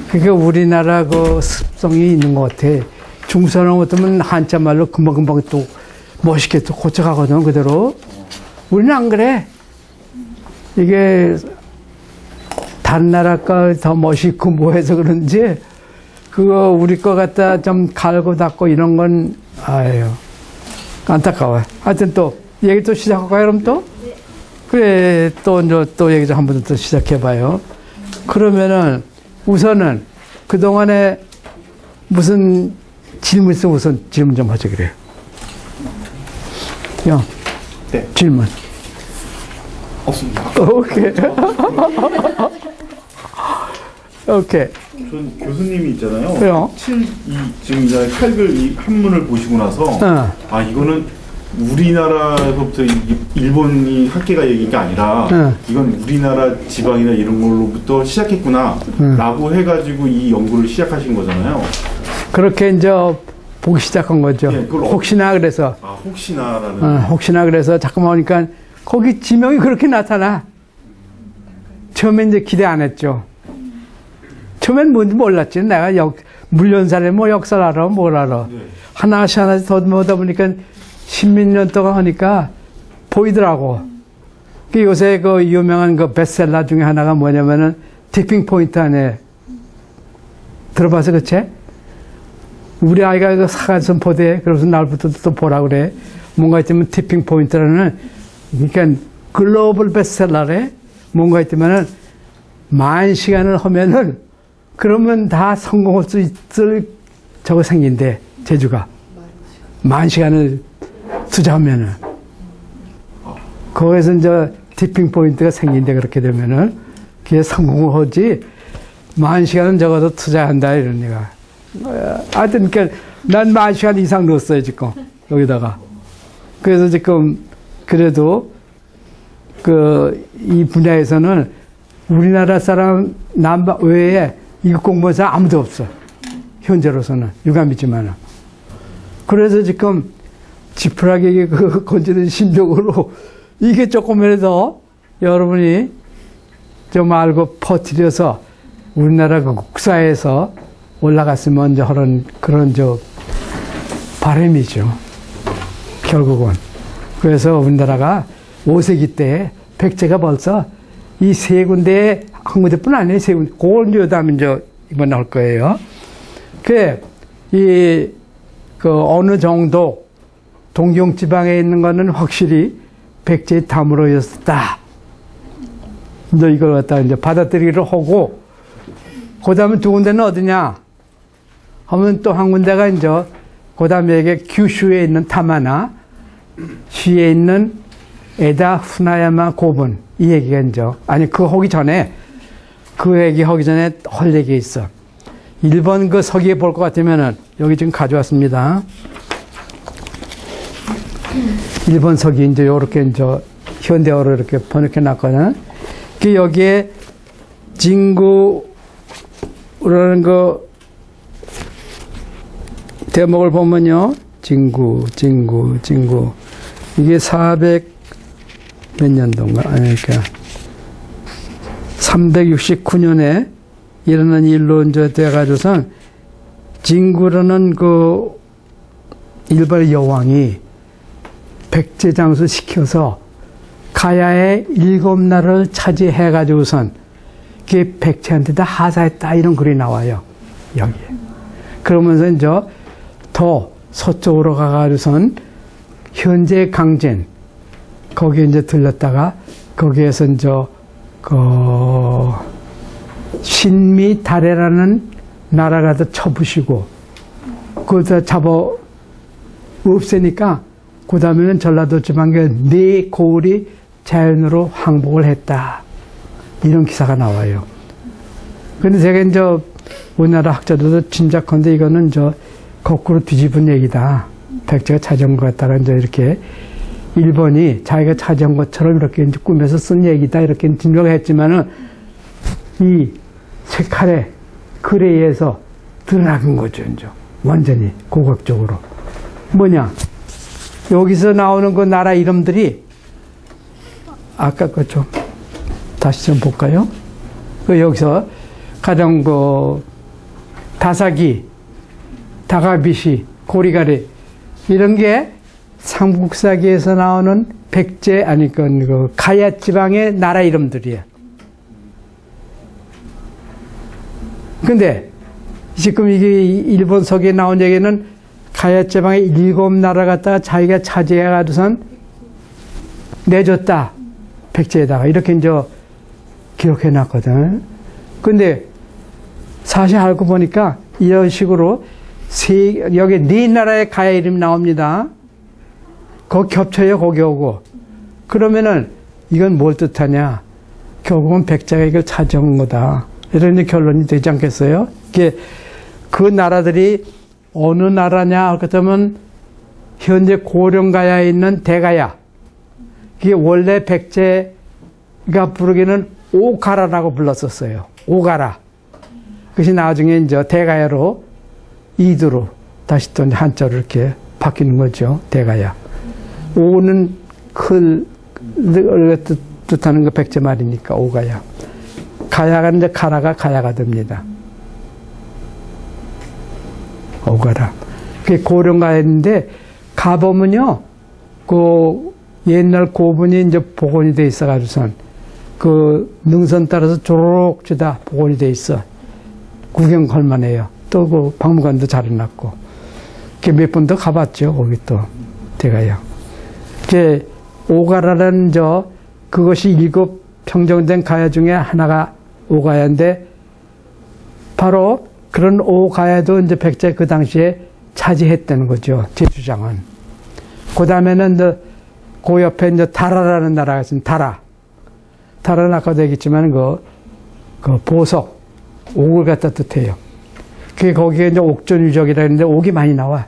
그게 우리나라 그 습성이 있는 것 같아. 중국사람 같으면 한자말로 금방금방 또 멋있게 또 고쳐가거든, 그대로. 우리는 안 그래. 이게 다른 나라 거 더 멋있고 뭐 해서 그런지 그거 우리 거 갖다 좀 갈고 닦고 이런 건 아유 안타까워요. 하여튼 또 얘기 또 시작할까요, 그럼 또? 네. 그래, 또 얘기 좀 한번 또 시작해봐요. 그러면은 우선은 그동안에 무슨 질문 있으면 우선 질문 좀 하자 그래요. 야, 네. 질문. 없습니다. 오케이. 오케이. 전 교수님이 있잖아요. 왜요? 지금 이제 칼글 이 한문을 보시고 나서 아 이거는 우리나라에서부터 일본이 학계가 얘기한 게 아니라 이건 우리나라 지방이나 이런 걸로부터 시작했구나 라고 해가지고 이 연구를 시작하신 거잖아요. 그렇게 이제 보기 시작한 거죠. 네, 혹시나 그래서. 아 혹시나라는. 혹시나 그래서 자꾸만 오니까 거기 지명이 그렇게 나타나. 처음에 이제 기대 안 했죠. 처음엔 뭔지 몰랐지. 내가 물연살에 뭐 역사를 알아, 뭘 알아. 네. 하나씩 더 모다 보니까 십몇 년 동안 하니까 보이더라고. 그 요새 그 유명한 그 베스트셀러 중에 하나가 뭐냐면은 티핑 포인트 안에 들어봐서 그 책? 우리 아이가 이거 사가서 보대. 그래서 날부터 또 보라 그래. 뭔가 있으면 티핑 포인트라는 그러니까 글로벌 베스트셀러래. 뭔가 있으면은 10,000시간을 하면은 그러면 다 성공할 수 있을 저거 생긴대. 재주가. 10,000시간을 투자하면은. 거기서 이제 티핑 포인트가 생긴대. 그렇게 되면은. 그게 성공을 하지. 10,000시간은 적어도 투자한다. 이런 얘가. 하여튼, 그러니까 난 10,000시간 이상 넣었어요, 지금. 여기다가. 그래서 지금, 그래도, 이 분야에서는 우리나라 사람 남바 외에 이거 공부한 사람 아무도 없어. 현재로서는. 유감이지만은. 그래서 지금 지푸라기 건지는 심정으로 이게 조금이라도 여러분이 좀 알고 퍼뜨려서 우리나라 국사에서 올라갔으면 이제 그런 바람이죠. 결국은. 그래서 우리나라가 5세기 때 백제가 벌써 이 세 군데 한 군데뿐 아니에요. 세 군데. 그걸 이제 다음에 이제 이번 나올 거예요. 어느 정도 동경 지방에 있는 거는 확실히 백제의 탐으로였다. 이제 이걸 갖다 이제 받아들이기로 하고, 그 다음에 두 군데는 어디냐? 하면 또 한 군데가 이제, 그 다음에 이게 규슈에 있는 타마나, 시에 있는 에다 후나야마 고분. 이 얘기가 이제, 아니, 그거 하기 전에, 그 얘기 하기 전에 할 얘기 있어. 1번 그 서기에 볼 것 같으면은, 여기 지금 가져왔습니다. 1번 서기, 이제 요렇게 이제, 현대어로 이렇게 번역해 놨거든. 그 여기에, 진구라는 그, 대목을 보면요. 진구. 이게 400 몇 년도인가? 아니, 그러니까 369년에 일어난 일로 이제 돼가지고선 진구라는 그 일본의 여왕이 백제장수 시켜서 가야에 7나라를 차지해가지고선 그게 백제한테 다 하사했다. 이런 글이 나와요. 여기에. 그러면서 이제 더 서쪽으로 가가지고선 현재 강진 거기에 이제 들렀다가 거기에서 이제 신미 다레라는 나라가 더 쳐부시고 그거 잡아 없애니까 그 다음에는 전라도 지방에 네 고을이 자연으로 항복을 했다. 이런 기사가 나와요. 근데 제가 이제 우리나라 학자들도 짐작컨대 이거는 거꾸로 뒤집은 얘기다. 백제가 차지한 것 같다가 이제 이렇게 일본이 자기가 차지한 것처럼 이렇게 이제 꾸며서 쓴 얘기다. 이렇게 진정을 했지만은 이 색깔의 글에 의해서 드러나는 거죠. 이제 완전히 고각적으로. 뭐냐. 여기서 나오는 그 나라 이름들이 아까 거 좀 다시 좀 볼까요? 여기서 가장 다사기, 다가비시, 고리가리 이런 게 삼국사기에서 나오는 백제 아니 그 가야 지방의 나라 이름들이에요. 근데 지금 이게 일본 서기에 나온 얘기는 가야 지방의 7나라 갖다가 자기가 차지해가지고선 내줬다. 백제에다가 이렇게 이제 기록해 놨거든. 근데 사실 알고 보니까 이런 식으로 여기 4나라의 가야 이름이 나옵니다. 거기 겹쳐요, 거기 오고. 그러면은 이건 뭘 뜻하냐? 결국은 백제가 이걸 차지한 거다. 이런 결론이 되지 않겠어요? 그 나라들이 어느 나라냐? 그렇다면 현재 고령가야에 있는 대가야. 그게 원래 백제가 부르기는 오가라라고 불렀었어요. 오가라. 그것이 나중에 이제 대가야로 이두로 다시 또 한자로 이렇게 바뀌는 거죠. 대가야. 오는 뜻하는 거 백제 말이니까 오가야. 가야가 이제 가라가 가야가 됩니다. 오가라. 그게 고령가야인데 가보면요, 그 옛날 고분이 이제 복원이 돼 있어가지고선 그 능선 따라서 조록 주다 복원이 돼 있어. 구경 갈만해요. 또 그 박물관도 잘 해놨고. 몇 번 더 가봤죠. 거기 또 대가야. 오가라는 그것이 7 평정된 가야 중에 하나가 오가야인데 바로 그런 오가야도 이제 백제 그 당시에 차지했다는 거죠. 제주장은. 그 다음에는 그 옆에 이제 다라라는 나라가 있습니다. 다라. 다라는 아까도 얘기했지만 그 보석, 옥을 갖다 뜻해요. 그게 거기에 이제 옥전유적이라 했는데 옥이 많이 나와.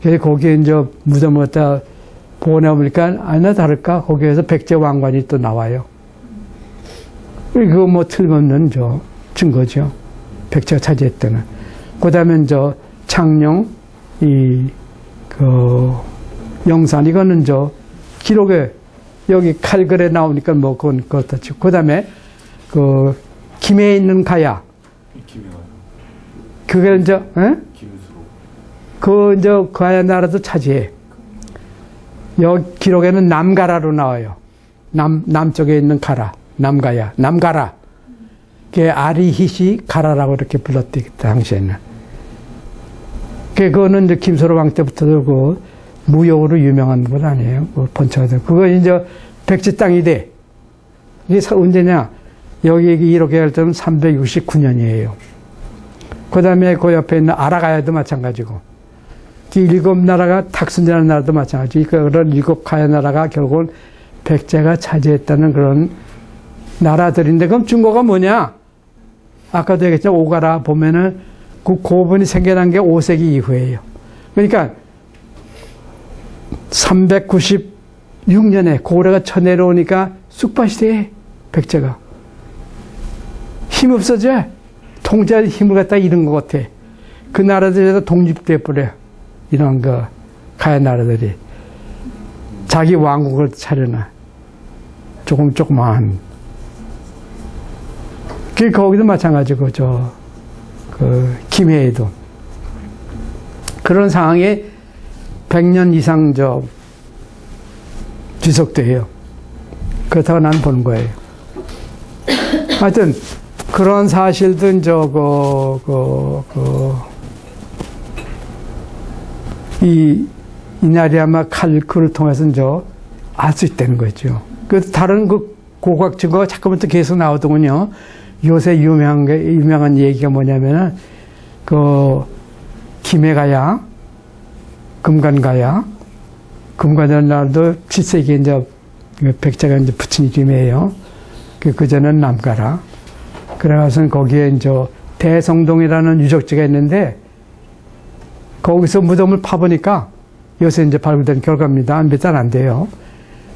그래서 거기에 이제 무덤을 갖다 보내보니까 아니나 다를까 거기에서 백제 왕관이 또 나와요. 이거 뭐 틀림없는 증거죠. 백제가 차지했다는. 그 다음에 창녕, 영산, 이거는 기록에 여기 칼글에 나오니까 뭐 그건 그렇다 치고. 그 다음에 김해에 있는 가야. 그게 그 가야 나라도 차지해. 여기 기록에는 남가라로 나와요. 남쪽에 있는 가라. 남가야. 남가라. 그게 아리히시 가라라고 이렇게 불렀대, 그 당시에는. 그거는 이제 김소로 왕 때부터도 그 무역으로 유명한 건 아니에요. 번처가 되고. 그거 이제 백제 땅이 돼. 이게 언제냐? 여기 이렇게 할 때는 369년이에요. 그 다음에 그 옆에 있는 아라가야도 마찬가지고. 7나라가 탁순이라는 나라도 마찬가지. 그런 7 가야 나라가 결국은 백제가 차지했다는 그런 나라들인데, 그럼 증거가 뭐냐? 아까도 얘기했죠. 오가라 보면은 그 고분이 생겨난 게 5세기 이후예요. 그러니까 396년에 고려가 쳐내려오니까 쑥밭이 백제가 힘 없어져. 통제할 힘을 갖다 잃은 것 같아. 그 나라들에서 독립돼 버려. 이런 가야 나라들이 자기 왕국을 차려놔. 조그마한. 거기도 마찬가지고 김해에도 그런 상황에 100년 이상 지속돼요. 그렇다고 나는 보는 거예요. 하여튼 그런 사실들 이날이 아마 칼kul을 통해서 알 수 있다는 거죠. 그 다른 고고학 증거가 자꾸부터 계속 나오더군요. 요새 유명한 얘기가 뭐냐면은 김해가야, 금관가야, 금관이라는 나라도 7세기에 백제가 붙인 이름이에요. 그전에는 남가라. 그래서 거기에 대성동이라는 유적지가 있는데 거기서 무덤을 파보니까 요새 발굴된 결과입니다. 몇 달 안 돼요.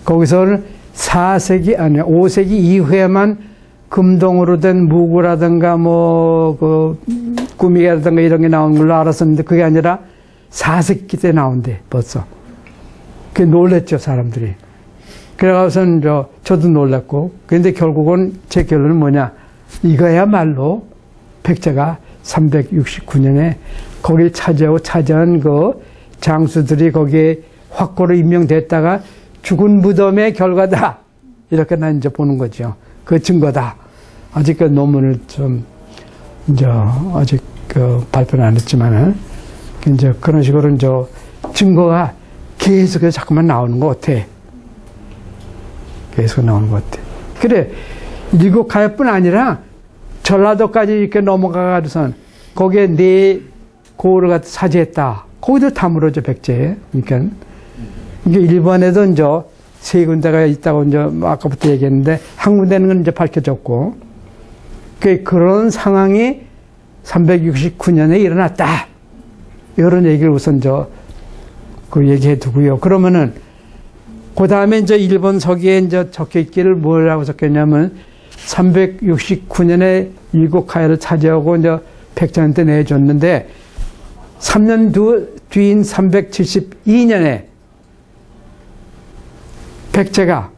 거기서는 5세기 이후에만 금동으로 된 무구라든가 꾸미기라든가 이런 게 나온 걸로 알았었는데 그게 아니라 4세기 때 나온대 벌써. 그게 놀랬죠 사람들이. 그래가서는 저도 놀랐고. 그런데 결국은 제 결론은 뭐냐? 이거야말로 백제가 369년에 거길 차지한 그 장수들이 거기에 확고로 임명됐다가 죽은 무덤의 결과다. 이렇게 난 이제 보는 거죠. 그 증거다. 아직 그 논문을 좀, 이제, 아직 그 발표는 안 했지만은, 이제 그런 식으로 이제 증거가 계속해서 자꾸만 나오는 것 같아. 계속 나오는 것 같아. 그래, 일곱 가야뿐 아니라 전라도까지 이렇게 넘어가가지고선 거기에 네 고을을 갖다 차지했다. 거기도 다 물어져, 백제에. 그러니까, 이게 일본에도 이제 세 군데가 있다고 이제 아까부터 얘기했는데, 한 군데는 건 이제 밝혀졌고, 그런 상황이 369년에 일어났다. 이런 얘기를 우선 그 얘기해 두고요. 그러면은, 그 다음에 이제 일본 서기에 이제 적혀 있기를 뭐라고 적혔냐면, 369년에 일곱 가야를 차지하고 이제 백제한테 내줬는데, 3년 뒤인 372년에 백제가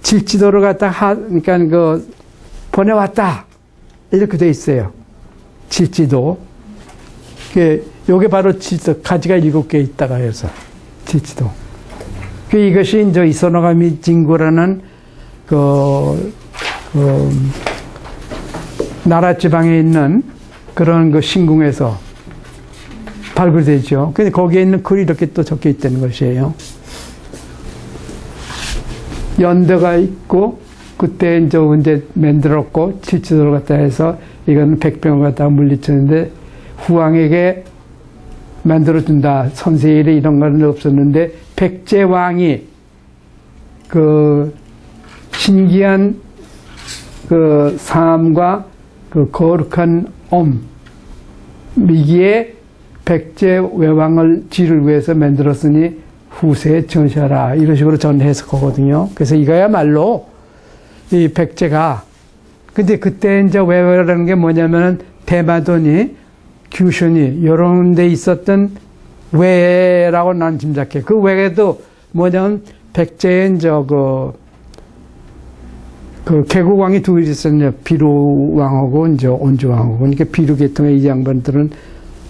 질지도를 갖다 그러니까 보내왔다. 이렇게 돼 있어요. 질지도. 요게 바로 질지도, 가지가 7개 있다가 해서, 질지도. 이것이 이제 이소노가미 진구라는 나라 지방에 있는 그런 그 신궁에서 발굴되죠. 근데 거기에 있는 글이 이렇게 또 적혀 있다는 것이에요. 연대가 있고, 그때 이제 언제 만들었고, 질지도를 갖다 해서 이건 백병을 갖다가 물리쳤는데, 후왕에게 만들어준다. 선세일에 이런 건 없었는데, 백제왕이 그 신기한 그 삶과 그 거룩한 미기에 백제 외왕을 지를 위해서 만들었으니 후세에 전시하라. 이런 식으로 저는 해석하거든요. 그래서 이거야말로 이 백제가, 근데 그때 이제 외왕이라는 게 뭐냐면은 대마도니, 규션이, 요런 데 있었던 외라고 난 짐작해. 그 외에도 뭐냐면 백제의 이제 그 개국왕이 둘이 있었냐. 비루왕하고 이제 온주왕하고. 그러니까 비루 계통의 이 양반들은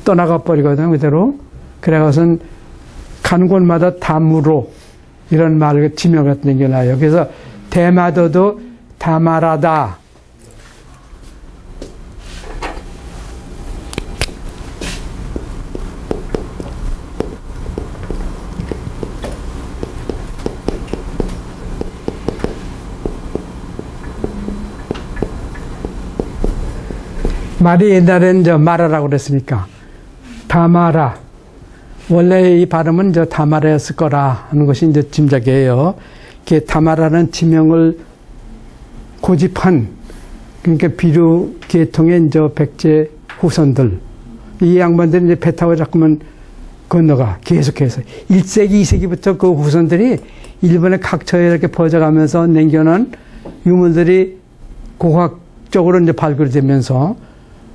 떠나가 버리거든, 그대로. 그래가서는 간 곳마다 담으로 이런 말, 지명 같은 게 나요. 그래서 대마도도 다마라다. 말이 옛날엔 마라라고 그랬으니까. 다마라. 원래 이 발음은 다마라였을 거라 하는 것이 이제 짐작이에요. 다마라는 지명을 고집한, 그러니까 비류 계통의 이제 백제 후손들. 이 양반들이 이제 배 타고 자꾸만 건너가, 계속해서. 1세기, 2세기부터 그 후손들이 일본의 각처에 이렇게 퍼져가면서 남겨놓은 유물들이 고고학적으로 이제 발굴이 되면서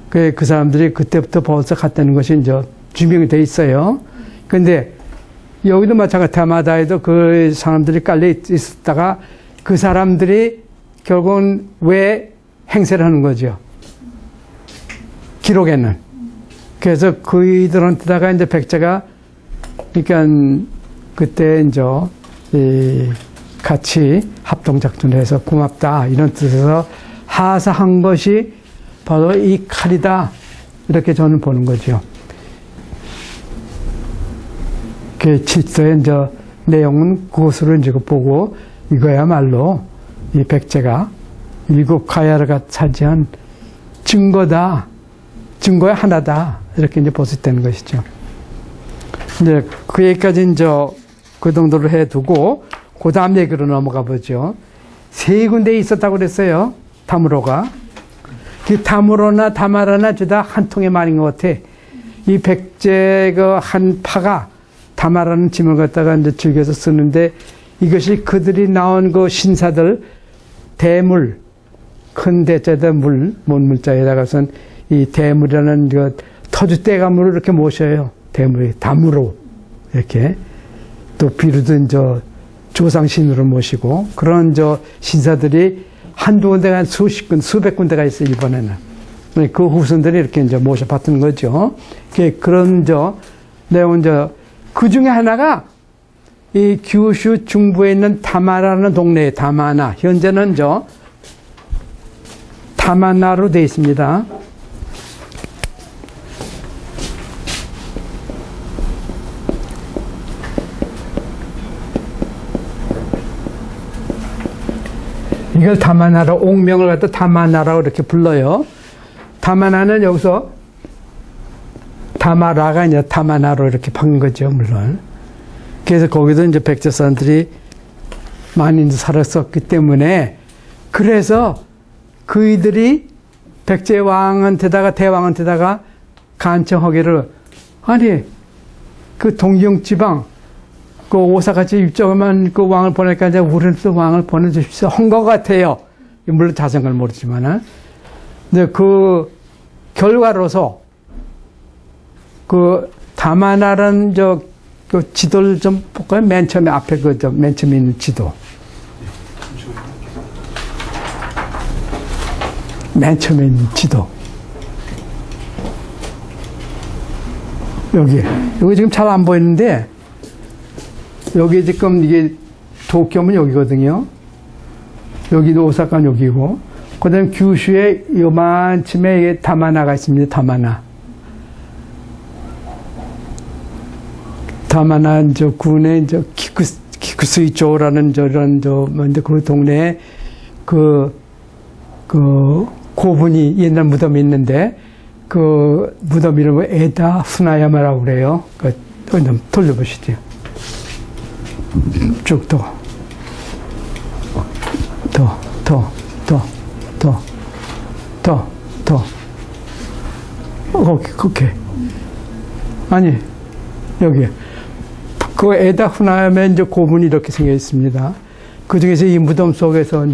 그 사람들이 그때부터 벌써 갔다는 것이 이제 증명이 돼 있어요. 근데 여기도 마찬가지, 다마다에도 그 사람들이 깔려 있었다가 그 사람들이 결국은 왜 행세를 하는 거죠. 기록에는. 그래서 그이들한테다가 이제 백제가, 그러니까 그때 이제 같이 합동작전을 해서 고맙다 이런 뜻에서 하사한 것이 바로 이 칼이다. 이렇게 저는 보는 거죠. 그 질서의 이제 내용은 그것으로 이제 보고 이거야말로 이 백제가 일곱 가야를 차지한 증거다. 증거의 하나다. 이렇게 이제 볼 수 있다는 것이죠. 이제 그 얘기까지 이제 그 정도로 해두고 그 다음 얘기로 넘어가 보죠. 세 군데 있었다고 그랬어요. 다무로가. 그 다무로나 다마라나 죄다 한 통의 말인 것 같아. 이 백제 그 한 파가 다마라는 짐을 갖다가 이제 즐겨서 쓰는데 이것이 그들이 나온 그 신사들 대물, 큰 대자에다 물, 못물자에다가선 이 대물이라는 그 터줏대감으로 이렇게 모셔요. 대물이 다무로 이렇게. 또 비루든 저 조상신으로 모시고 그런 저 신사들이 한두 군데가 수십 군, 수백 군데가 있어요, 일본에는. 그 후손들이 이렇게 이제 모셔봤던 거죠. 그런 내용은 그 중에 하나가 이 규슈 중부에 있는 다마라는 동네에 다마나, 현재는 다마나로 되어 있습니다. 이걸 다마나라, 옥명을 갖다 다마나라고 이렇게 불러요. 다마나는 여기서 다마라가 이제 다마나로 이렇게 바뀐 거죠, 물론. 그래서 거기도 이제 백제 사람들이 많이 살았었기 때문에, 그래서 그이들이 백제 왕한테다가 대왕한테다가 간청하기를, 아니 그 동경 지방 그 오사같이 입적하면 그 왕을 보낼까 이제 우리는 또 왕을 보내주십시오 한 것 같아요. 물론 자세한 모르지만은. 근데 그 결과로서 그 다마나라는 그 지도를 좀 볼까요? 맨 처음에 앞에 맨 처음에 있는 지도. 맨 처음에 있는 지도. 여기 지금 잘 안 보이는데, 여기 지금 이게 도쿄는 여기거든요. 여기도 오사카는 여기고, 그 다음에 규슈에 요만쯤에 이게 다마나가 있습니다. 다마나 군의 키쿠스이초라는 뭔데 그 동네에 그 고분이 옛날 무덤이 있는데, 그 무덤 이름은 에다 후나야마라고 그래요. 돌려보시죠. 쭉 더. 오케이. 아니, 여기. 그 에다 후나야마 이제 고분이 이렇게 생겨 있습니다. 그 중에서 이 무덤 속에서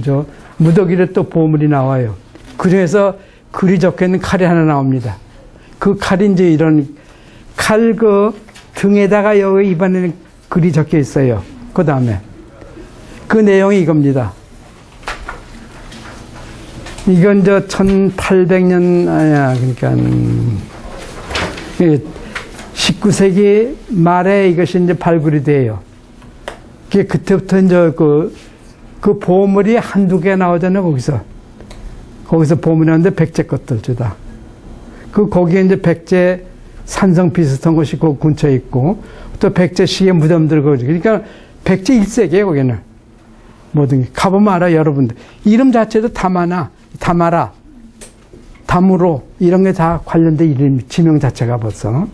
무더기로 또 보물이 나와요. 그 중에서 글이 적혀 있는 칼이 하나 나옵니다. 그 칼이 이제 이런 칼 등에다가 여기 입안에는 글이 적혀 있어요. 그 다음에 그 내용이 이겁니다. 이건 1800년 그러니까 19세기 말에 이것이 이제 발굴이 돼요. 그때부터 이제 그 보물이 한두 개 나오잖아요. 거기서 보물이 나오는데 백제 것들 주다. 거기에 이제 백제 산성 비슷한 것이 그 근처에 있고, 또 백제 시의 무덤들 그러니까 백제 1세기에 거기는 모든 게 가보면 알아요, 여러분들. 이름 자체도 다마라, 다무로 이런 게 다 관련된 이름 지명 자체가 벌써.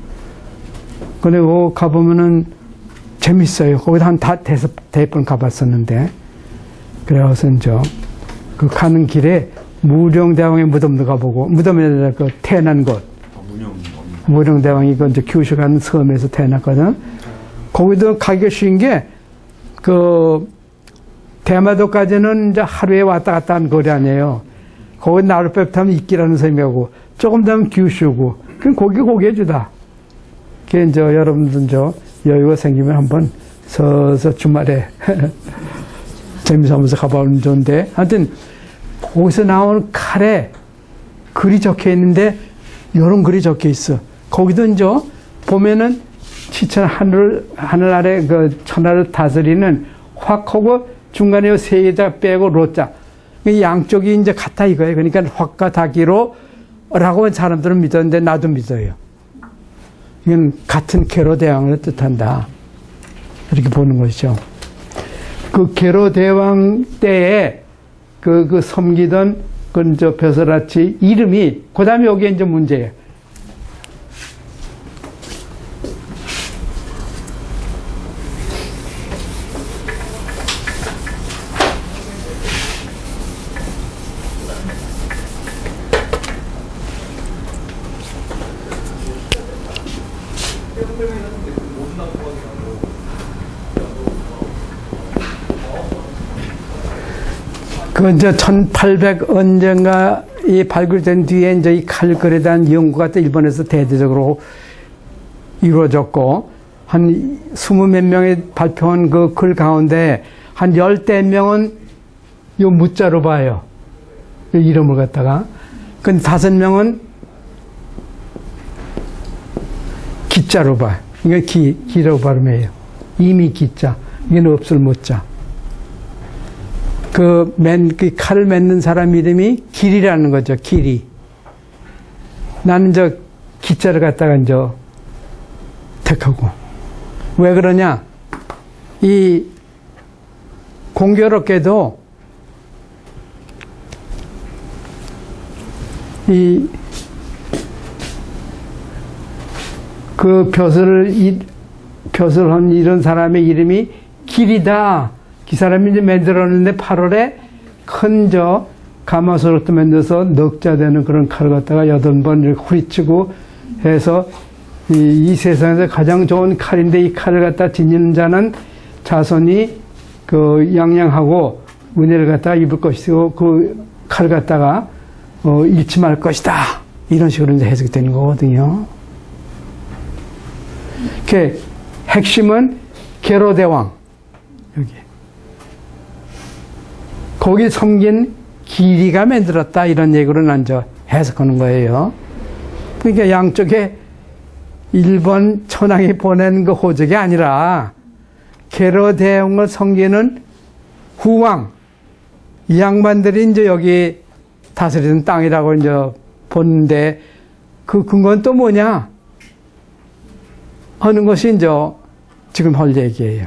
그리고 가보면은 재밌어요. 거기다 한 대번 가봤었는데, 그래서 그 가는 길에 무령대왕의 무덤도 가보고, 무덤에 태어난 곳. 무령대왕이 이제 규슈 가는 섬에서 태어났거든. 거기도 가기가 쉬운 게, 대마도까지는 이제 하루에 왔다 갔다 하는 거리 아니에요. 거기 나룻배 타면 이끼라는 섬이고, 조금 더 하면 규슈고, 그럼 거기에 주다. 그게 여러분들 여유가 생기면 한번 서서 주말에 재미삼아서 가보면 좋은데, 하여튼, 거기서 나오는 칼에 글이 적혀 있는데, 이런 글이 적혀 있어. 거기도 보면은, 하늘 아래 천하를 다스리는 확하고 중간에 세 개자 빼고 로자. 양쪽이 같아 이거예요. 그러니까 확과 다기로라고 사람들은 믿었는데, 나도 믿어요. 이건 같은 게로 대왕을 뜻한다. 이렇게 보는 것이죠. 그 게로 대왕 때에 섬기던 벼슬아치 이름이, 그 다음에 여기에 문제예요. 그 1800 언젠가 이 발굴된 뒤에 이 칼글에 대한 연구가 또 일본에서 대대적으로 이루어졌고, 한 20몇 명이 발표한 그 글 가운데 한 10대 명은 요 무자로 봐요. 이 이름을 갖다가. 근데 5명은 기자로 봐. 이건 기로 발음해요. 이미 기자. 이건 없을 못자. 그 칼을 맺는 사람 이름이 길이라는 거죠. 길이. 나는 기자를 갖다가 택하고. 왜 그러냐? 이 공교롭게도 그 벼슬 한 이런 사람의 이름이 길이다. 그 사람이 이제 만들었는데 8월에 큰 가마솥을 만들어서 넉자 되는 그런 칼을 갖다가 8번 이렇게 후리치고 해서 이 세상에서 가장 좋은 칼인데 이 칼을 갖다 지니는 자는 자손이 양양하고 은혜를 갖다가 입을 것이고 그 칼을 갖다가 잃지 말 것이다. 이런 식으로 이제 해석이 되는 거거든요. 그 핵심은 게로대왕. 여기. 거기 섬긴 길이가 만들었다. 이런 얘기로 난 해석하는 거예요. 그러니까 양쪽에 일본 천황이 보낸 그 호적이 아니라 게로대왕을 섬기는 후왕. 이 양반들이 이제 여기 다스리는 땅이라고 이제 보는데 그 근거는 또 뭐냐? 하는 것이 이제 지금 할 얘기예요.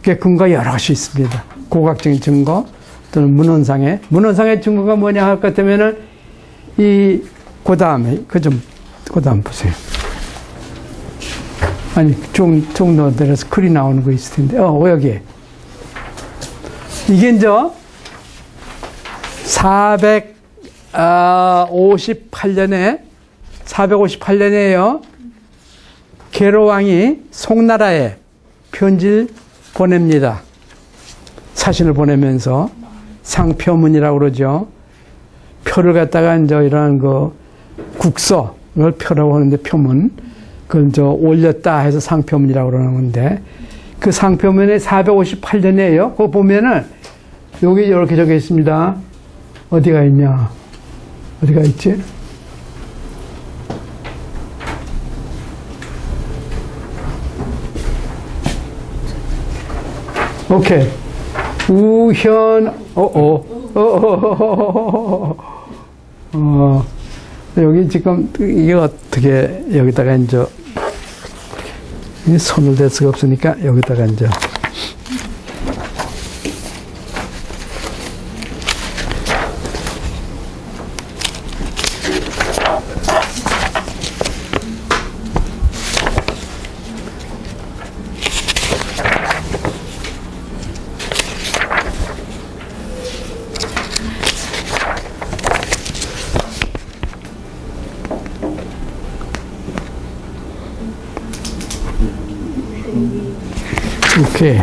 그 근거 여러 가지 있습니다. 고각적인 증거 또는 문헌상의 증거가 뭐냐 할 것 같으면은 그 다음에 그 다음 보세요. 아니 쭉 넣어드려서 글이 나오는 거 있을 텐데 여기 이게 이제 458년에요. 게로왕이 송나라에 편지를 보냅니다. 사신을 보내면서 상표문이라고 그러죠. 표를 갖다가 이제 이런 국서를 표라고 하는데 표문 그걸 이제 올렸다 해서 상표문이라고 그러는 건데 그 상표문에 458년이에요. 그거 보면은 여기 이렇게 적혀 있습니다. 어디가 있냐? 어디가 있지? 오케이. 여기 지금 이게 어떻게 여기다가 이제 손을 댈 수가 없으니까 여기다가 이제 오케이.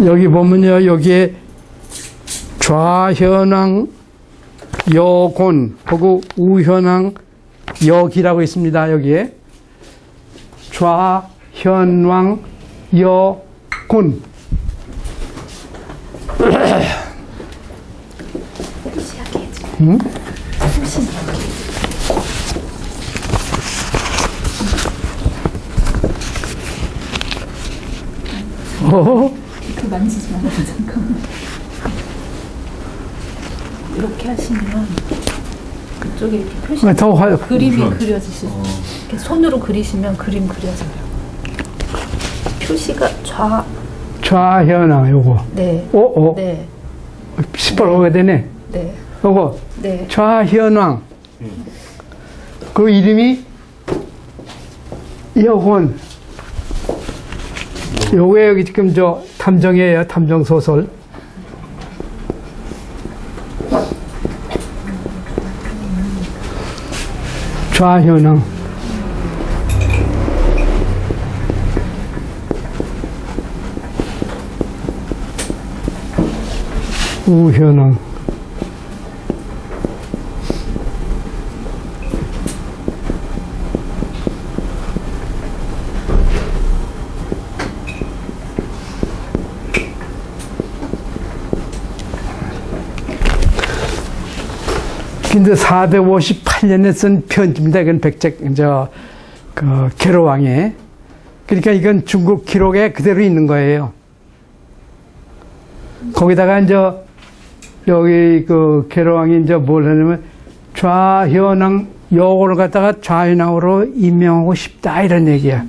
여기 보면요, 여기에 좌현왕 여곤 하고 우현왕 여기라고 있습니다. 여기에 좌현왕 여곤. 응? 그 만지지 말고 잠깐만. 이렇게 하시면 그쪽에 이렇게 표시 그림이 그려지시죠. 이렇게 손으로 그리시면 그림 그려져요. 표시가 좌현왕 요거. 네. 네. 시뻘겋게 되네. 네. 요거. 네. 좌현왕. 그 이름이 여곤. 요게 여기 지금 탐정이에요. 탐정 소설. 좌현왕. 우현왕. 근데 458년에 쓴 편지입니다. 이건 계로왕의. 그러니까 이건 중국 기록에 그대로 있는 거예요. 거기다가 여기 계로왕이 뭘 하냐면 좌현왕, 요거를 갖다가 좌현왕으로 임명하고 싶다, 이런 얘기야.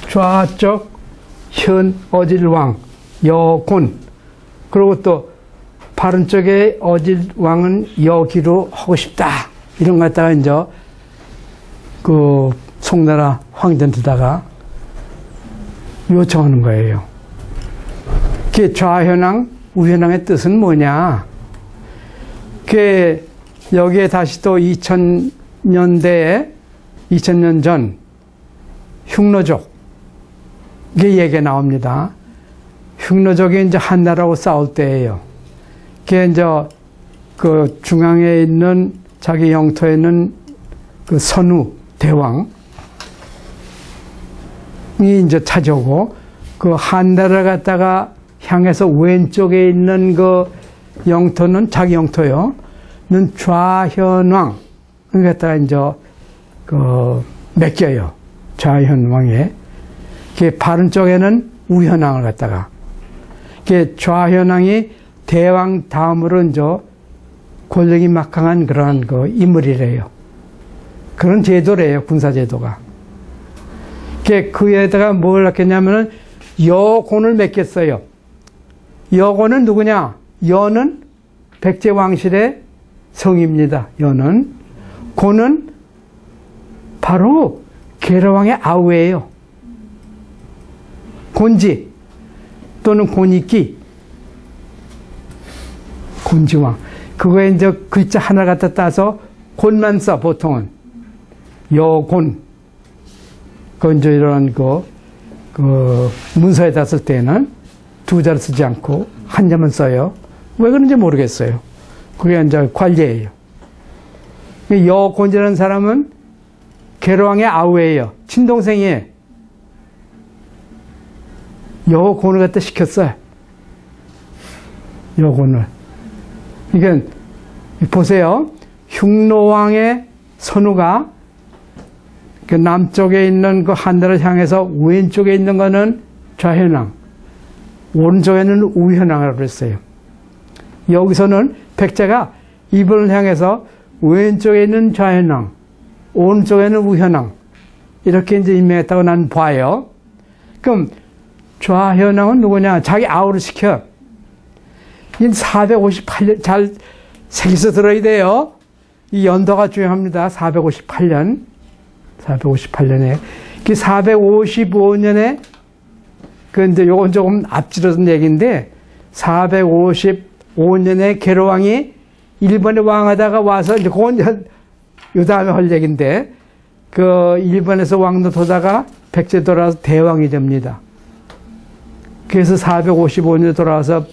좌쪽 현 어질왕, 여곤. 그리고 또 바른 쪽에 어질 왕은 여기로 하고 싶다. 이런 거 갖다가 송나라 황제한테다가 요청하는 거예요. 그 좌현왕, 우현왕의 뜻은 뭐냐? 여기에 다시 또 2000년대에, 2000년 전, 흉노족, 이게 얘기가 나옵니다. 흉노족이 한나라하고 싸울 때예요. 그게 중앙에 있는 자기 영토에 있는 선우 대왕이 찾아오고, 한나라를 갖다가 향해서 왼쪽에 있는 영토는 자기 영토요. 는 좌현왕. 갖다가 맡겨요. 좌현왕에. 바른 쪽에는 우현왕을 갖다가. 좌현왕이 대왕 다음으로 권력이 막강한 그러한 인물이래요. 그런 제도래요, 군사제도가. 그에다가 뭘 했겠냐면은 여곤을 맡겼어요. 여곤은 누구냐? 여는 백제왕실의 성입니다. 여는. 곤은 바로 계로왕의 아우예요. 곤지 또는 곤이끼. 곤지왕. 그거에 글자 하나 갖다 따서 곤만 써, 보통은. 여곤. 이런 문서에다 쓸 때는 두 자를 쓰지 않고 한 자만 써요. 왜 그런지 모르겠어요. 그게 관례예요. 여곤이라는 사람은 계로왕의 아우예요. 친동생이에요. 여곤을 갖다 시켰어요. 여곤을. 그러니까 보세요. 흉노왕의 선우가 남쪽에 있는 한나라를 향해서 왼쪽에 있는 거는 좌현왕, 오른쪽에는 우현왕이라고 그랬어요. 여기서는 백제가 이분을 향해서 왼쪽에 있는 좌현왕, 오른쪽에는 우현왕, 이렇게 임명했다고 난 봐요. 그럼 좌현왕은 누구냐? 자기 아우를 시켜. 이 458년, 잘 새겨서 들어야 돼요. 이 연도가 중요합니다. 458년. 458년에. 그 455년에, 요건 조금 앞지르는 얘기인데, 455년에 계로왕이 일본에 왕하다가 와서, 그건 요 다음에 할 얘기인데, 일본에서 왕노 도다가 백제 돌아와서 대왕이 됩니다. 그래서 455년에 돌아와서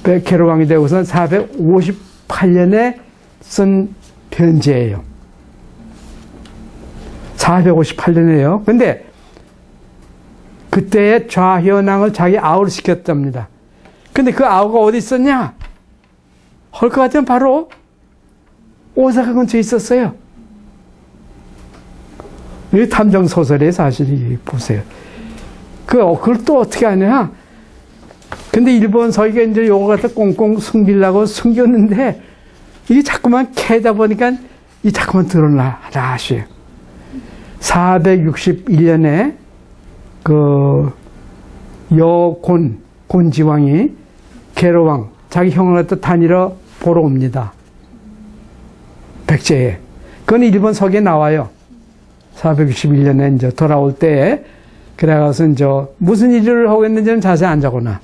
계로왕이 되고서 458년에 쓴 편지예요. 458년이에요. 근데 그때의 좌현왕을 자기 아우를 시켰답니다. 근데 그 아우가 어디 있었냐? 할 것 같으면 바로 오사카 근처에 있었어요. 이 탐정소설의 사실이 보세요. 그걸 또 어떻게 하냐? 근데 일본 서기가 요거 갖다 꽁꽁 숨기려고 숨겼는데, 이게 자꾸만 캐다 보니까 이 자꾸만 드러나 하셔요. 461년에 곤지왕이 계로왕, 자기 형을 갖다 다니러 보러 옵니다. 백제에. 그건 일본 서기에 나와요. 461년에 돌아올 때, 그래가서 무슨 일을 하고 있는지는 자세히 안 적어놔.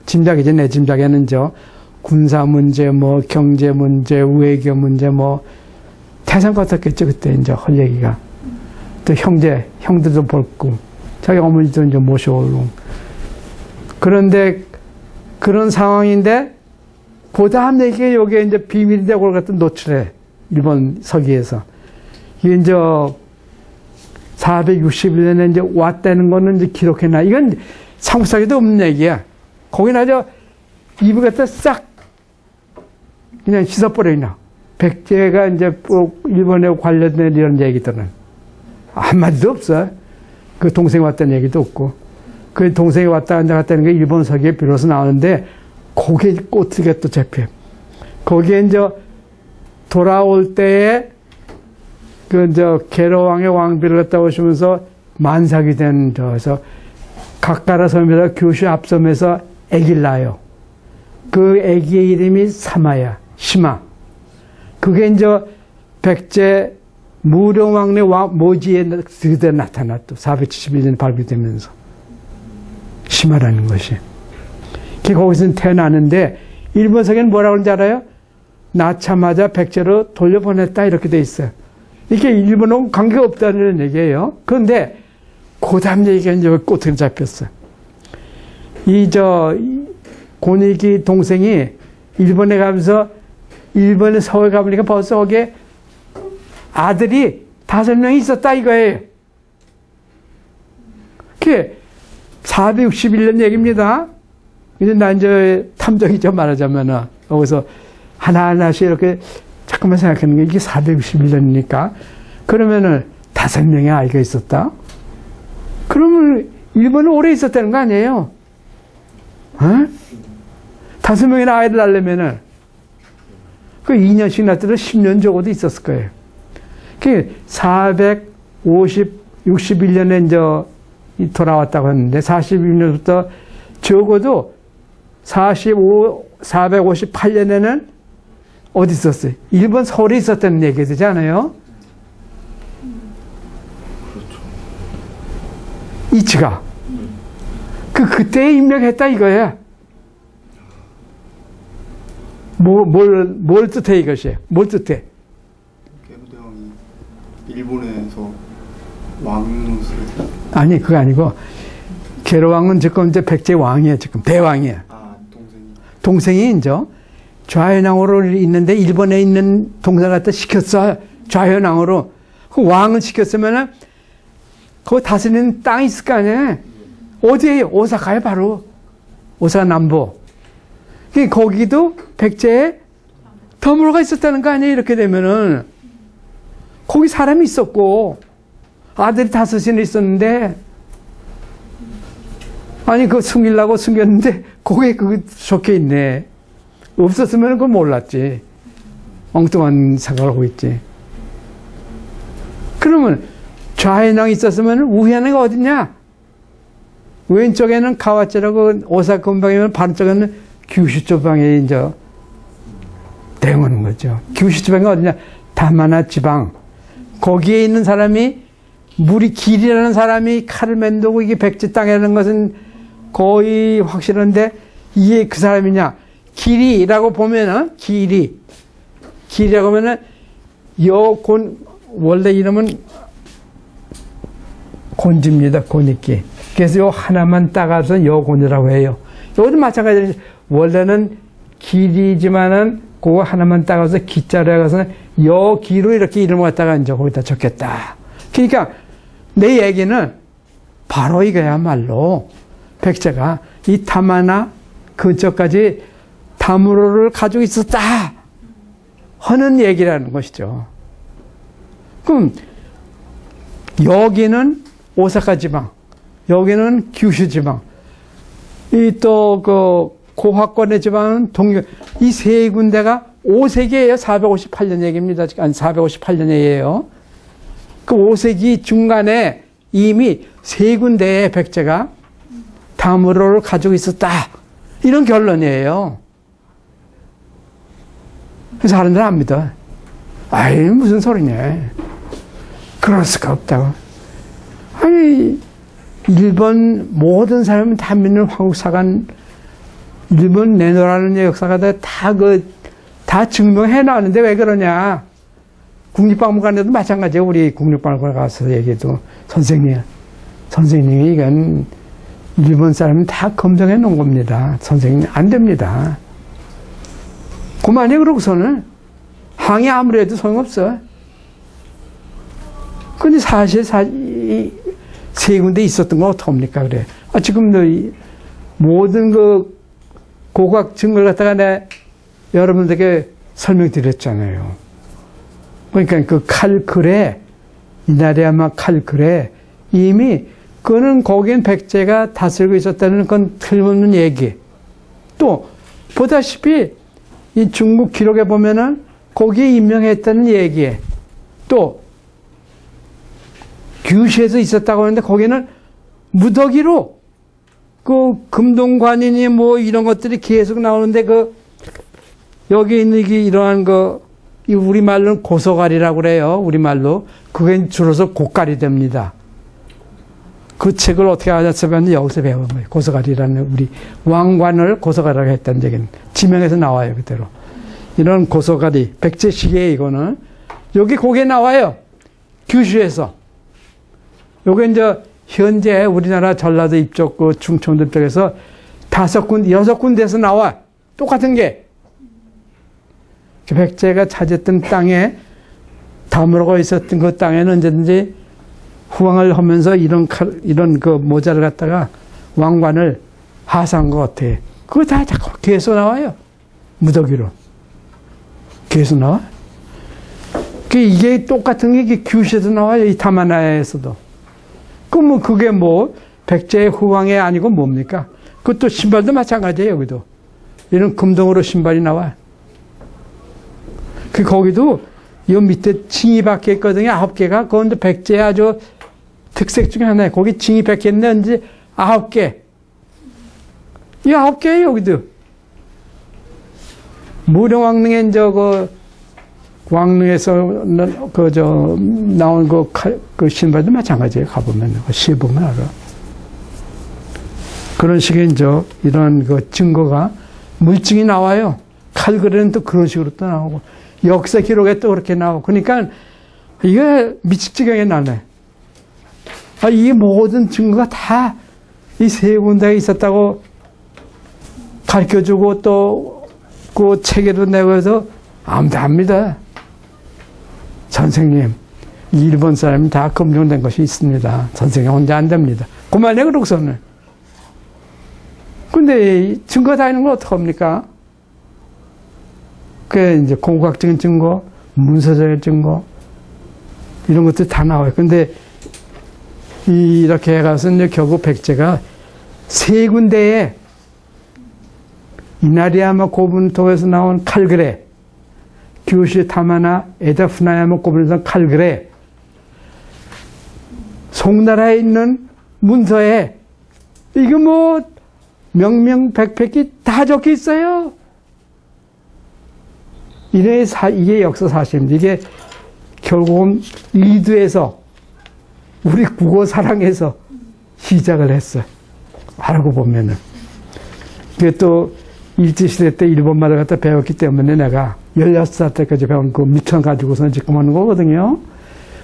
짐작이지, 내 짐작에는 군사 문제, 경제 문제, 외교 문제, 태산 같았겠죠, 그때 할 얘기가. 또 형들도 볼고, 자기 어머니도 모셔오고. 그런데 그런 상황인데 그 다음 얘기가 여기에 이제 비밀인데 그걸 갖다 노출해. 일본 서기에서. 이게 이제 461년에 이제 왔다는 거는 이제 기록해놔. 이건 삼국사에도 없는 얘기야. 거기는 아주 입을 갖다 싹 그냥 씻어버려요. 백제가 이제 일본에 관련된 이런 얘기들은 한마디도 없어. 그 동생이 왔다는 얘기도 없고. 그 동생이 왔다 갔다는 게 일본 서기에 비로소 나오는데 거기에 꼬투리가 또 잡혀. 거기에 이제 돌아올 때에 그 이제 계로왕의 왕비를 갖다 오시면서 만삭이 된 저에서 각가라 섬에서 규슈 앞섬에서 아기를 낳아요. 그 아기의 이름이 사마야, 시마. 그게 이제 백제 무령왕의 모지에 그대로 나타났다. 471년에 발표되면서. 시마라는 것이. 거기서 태어나는데, 일본서기는 뭐라고 하는지 알아요? 낳자마자 백제로 돌려보냈다. 이렇게 돼 있어요. 이게 일본하고 관계가 없다는 얘기예요. 그런데, 그 다음 얘기가 이제 꼬투리 잡혔어요. 고니기 동생이 일본에 가면서, 일본에 서울 가보니까 벌써 거기에 아들이 5명이 있었다 이거예요. 그게 461년 얘기입니다. 이제 나 이제 탐정이 좀 말하자면은 여기서 하나하나씩 이렇게 잠깐만 생각하는 게 이게 461년이니까 그러면은 5명의 아이가 있었다? 그러면 일본은 오래 있었다는 거 아니에요? 어? 5명의 아이를 낳으려면은 그 2년씩 낳더라도 10년 적어도 있었을 거예요. 그 461년에 이제 돌아왔다고 했는데 41년부터 적어도 458년에는 어디 있었어요? 일본 서울에 있었다는 얘기 되지 않아요? 그렇죠. 이치가. 그때에 입력했다 이거야. 뭘 뜻해 이것이? 뭘 뜻해? 게르대왕이 일본에서 왕으로서 아니 그거 아니고 게르왕은 지금 이제 백제 왕이야 지금 대왕이야. 아 동생이 이제 좌현왕으로 있는데 일본에 있는 동생 갖다 시켰어. 좌현왕으로. 그 왕을 시켰으면은 그 다스리는 땅이 있을 거 아니야. 어디에? 오사카에 바로. 오사카 남부. 거기도 백제에 덤으로가 있었다는 거 아니에요? 이렇게 되면은. 거기 사람이 있었고, 아들이 5이나 있었는데, 아니, 그거 숨기려고 숨겼는데, 거기에 그거 적혀 있네. 없었으면 그거 몰랐지. 엉뚱한 생각을 하고 있지. 그러면, 좌현왕이 있었으면 우현왕이 어딨냐? 왼쪽에는 가와치라고 오사카 근방이면 반쪽에는 규슈 지방에 이제 대응하는 거죠. 규슈 지방이 어디냐? 다마나 지방. 거기에 있는 사람이 물이 길이라는 사람이 칼을 맨두고 이게 백제 땅이라는 것은 거의 확실한데 이게 그 사람이냐? 길이라고 보면은 길이라고 하면은 원래 이름은 곤지입니다. 곤이끼. 그래서 요 하나만 따가서 여곤이라고 해요. 여기도 마찬가지로 원래는 길이지만은 그거 하나만 따가서 기자로 해서 여기로 이렇게 이름을 갖다가 이제 거기다 적겠다. 그러니까 내 얘기는 바로 이거야말로 백제가 이 다마나 근처까지 다무로를 가지고 있었다 하는 얘기라는 것이죠. 그럼 여기는 오사카 지방, 여기는 규슈 지방, 이 또 고화권의 지방은 동유, 이 세 군데가 5세기예요. 458년 얘기입니다. 아니 458년 얘기예요. 그 5세기 중간에 이미 세 군데의 백제가 다무로를 가지고 있었다. 이런 결론이에요. 그래서 사람들은 안 믿어. 아이 무슨 소리냐. 그럴 수가 없다고. 아니 일본 모든 사람은 다 믿는 황국사관 일본 내노라는 역사가 다 증명해 나왔는데 왜 그러냐. 국립박물관에도 마찬가지예요. 우리 국립박물관 가서 얘기해도 선생님이 이건 일본 사람은 다 검증해 놓은 겁니다. 선생님, 안 됩니다. 그만해, 그러고서는. 항의 아무리 해도 소용없어. 근데 사실, 세 군데 있었던 건 어떡합니까, 그래. 지금도 모든 그 고고학 증거를 갖다가 내가 여러분들에게 설명드렸잖아요. 그러니까 그 칼글에, 이나리야마 칼글에 이미 그거는 거기엔 백제가 다스리고 있었다는 건 틀림없는 얘기. 또 보다시피 이 중국 기록에 보면은 거기에 임명했다는 얘기. 또 규슈에서 있었다고 하는데 거기는 무더기로 그 금동관이니 뭐 이런 것들이 계속 나오는데 그 여기 있는 이게 이러한 거 우리말로는 고소갈이라고 그래요. 우리말로. 그게 줄어서 고갈이 됩니다. 그 책을 어떻게 알았으면 여기서 배운 거예요. 고소갈이라는 우리 왕관을 고소갈이라고 했다는 얘기는 지명에서 나와요. 그대로. 이런 고소갈이 백제시기에 이거는 여기 거기에 나와요. 규슈에서. 요게 이제 현재 우리나라 전라도 이쪽 그 충청도 쪽에서 5군데, 6군데에서 나와. 똑같은 게. 백제가 차지했던 땅에 다물고 있었던 그 땅에는 언제든지 후왕을 하면서 이런 그 모자를 갖다가 왕관을 하사한 것 같아. 그거 다 자꾸 계속 나와요. 무더기로. 계속 나와. 이게 똑같은 게 규슈에도 나와요. 이 다마나에서도. 그럼 그게 뭐 백제의 후왕이 아니고 뭡니까? 그것도 신발도 마찬가지예요. 여기도. 이런 금동으로 신발이 나와. 거기도 이 밑에 징이 박혀 있거든요. 9개가. 그건 백제의 아주 특색 중에 하나예요. 거기 징이 박혀 있는데 9개. 이 9개예요, 여기도. 무령왕릉에 왕릉에서 나온 그 신발도 마찬가지예요. 가보면 시보면 알아. 그런 식의 이런 그 증거가 물증이 나와요. 칼글에는 또 그런 식으로 또 나오고 역사 기록에 또 그렇게 나오고 그러니까 이게 미칠 지경에 나네. 이 모든 증거가 다 이 세 군데에 있었다고 가르쳐주고 또 그 체계도 내고 해서 아무도 압니다. 선생님, 일본 사람이 다 검증된 것이 있습니다. 선생님 혼자 안 됩니다. 그만해, 그러고서는. 근데 증거 다 있는 건 어떡합니까? 그게 이제 공과학적인 증거, 문서적인 증거, 이런 것들 다 나와요. 근데 이렇게 해가서 이제 결국 백제가 세 군데에 이나리야마 고분통에서 나온 칼그레, 규슈 타마나 에다 후나야마 고분에서 칼그레, 송나라에 있는 문서에 이게 뭐 명명백백히 다 적혀 있어요. 이게 역사 사실입니다. 이게 결국은 이두에서 우리 국어 사랑에서 시작을 했어요. 알고 보면은. 그게 또 일제시대 때 일본말을 갖다 배웠기 때문에 내가 16살 때까지 배운 그 미천 가지고서는 지금 하는 거거든요.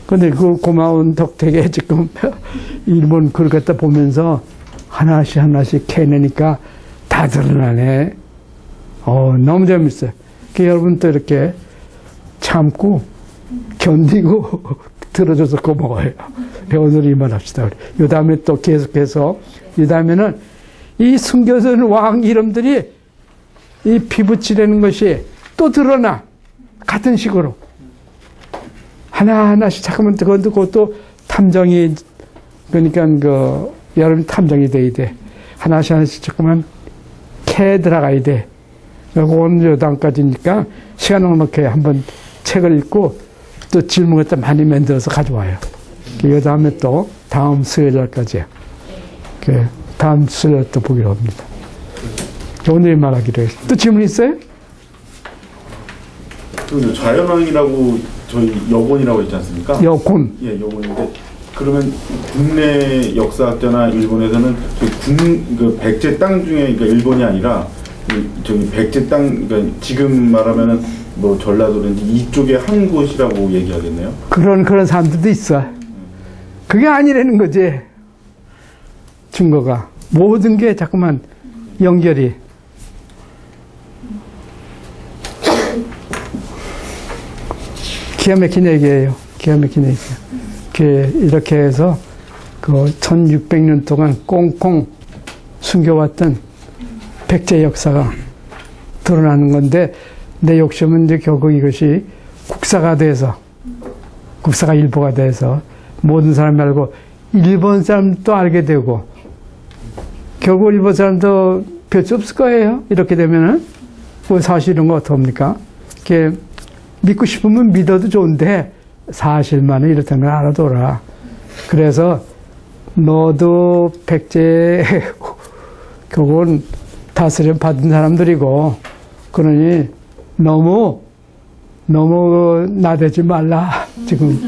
근데 그 고마운 덕택에 지금 일본 글을 갖다 보면서 하나씩 캐내니까 다 드러나네. 너무 재밌어요. 여러분 또 이렇게 참고 견디고 들어줘서 고마워요. 오늘 이만합시다. 이 다음에 또 계속해서 이 다음에는 이 숨겨진 왕 이름들이 이 피붙이라는 것이 또 드러나. 같은 식으로. 하나하나씩 잠깐만 그것도 탐정이, 그러니까 여러분 탐정이 돼야 돼. 하나씩 잠깐만 캐 들어가야 돼. 오늘 요단까지니까 시간 넉넉해 한번 책을 읽고 또 질문을 또 많이 만들어서 가져와요. 그 다음에 또 다음 수요일날까지. 다음 수요일 또 보기로 합니다. 오늘 말하기로 했어요. 또 질문 있어요? 자연왕이라고 저희 여곤이라고 했지 않습니까? 여곤. 예, 여곤인데 그러면 국내 역사학자나 일본에서는 그 백제 땅 중에 그러니까 일본이 아니라 저기 백제 땅 그러니까 지금 말하면은 뭐 전라도든지 이쪽에 한 곳이라고 얘기하겠네요. 그런 사람들도 있어. 그게 아니라는 거지. 증거가. 모든 게 자꾸만 연결이. 기가 막힌 얘기예요. 기가 막힌 얘기예요. 이렇게 해서 그 1600년 동안 꽁꽁 숨겨왔던 백제 역사가 드러나는 건데, 내 욕심은 이제 결국 이것이 국사가 돼서, 국사가 일보가 돼서 모든 사람이 알고 일본 사람도 알게 되고, 결국 일본 사람도 별 수 없을 거예요. 이렇게 되면은. 사실 이런 거 어떡합니까? 이렇게 믿고 싶으면 믿어도 좋은데 사실만은 이렇다는 걸 알아둬라. 그래서 너도 백제 결국은 다스림 받은 사람들이고, 그러니 너무 나대지 말라. 지금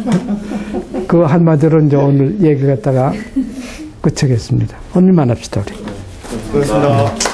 그 한마디로 이제 오늘 얘기 갖다가 끝내겠습니다. 오늘만 합시다, 우리. 고맙습니다.